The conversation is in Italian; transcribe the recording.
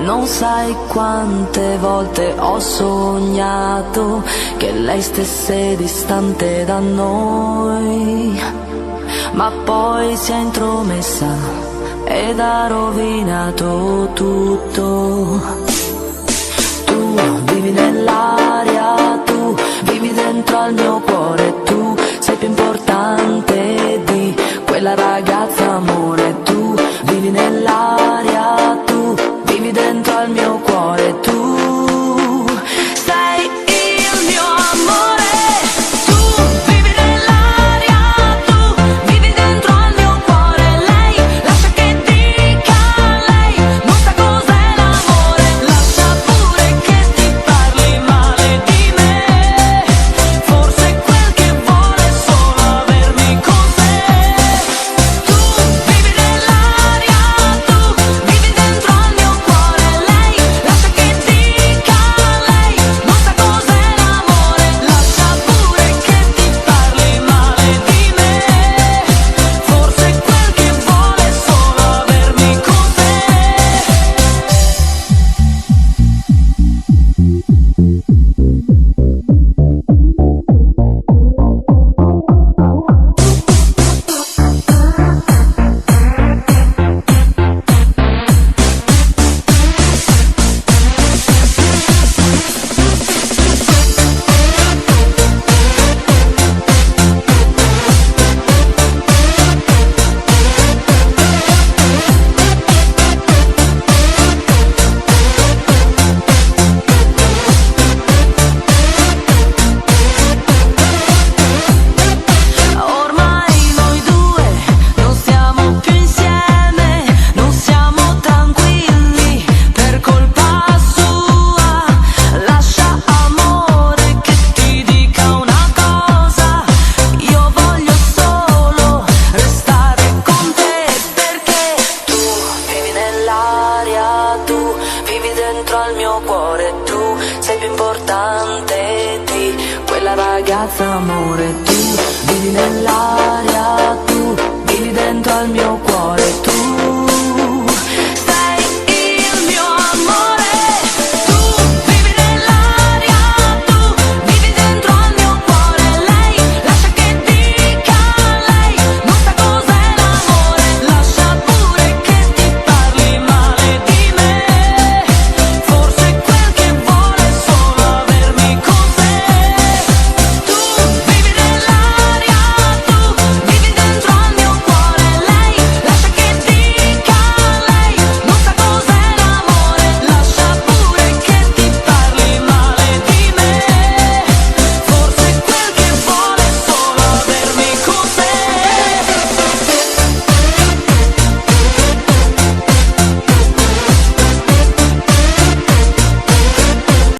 Non sai quante volte ho sognato che lei stesse distante da noi, ma poi si è intromessa ed ha rovinato tutto. Tu vivi nell'aria, tu vivi dentro al mio cuore, tu sei più importante di quella ragazza, amore. Tu vivi nell'aria, tu vivi dentro al mio cuore, tu sei il mio amore. Tu vivi nell'aria, tu vivi dentro al mio cuore. Lei, lascia che dica lei, non sa cos'è l'amore. Lascia pure che ti parli male di me, forse quel che vuole è solo avermi con sé. Tu vivi nell'aria, tu vivi dentro al mio cuore. Lei, lascia che dica lei, non sa cos'è l'amore. Lascia pure che ti parli male di me, forse quel che vuole è solo avermi con sé. Ormai noi due non stiamo più insieme, non siamo tranquilli per colpa sua. Lascia, amore, che ti dica una cosa: io voglio solo restare con te, perché tu vivi nell'aria, tu vivi dentro al mio cuore, tu sei più importante di quella ragazza, amore. Tu vivi nell'aria, tu vivi dentro al mio cuore.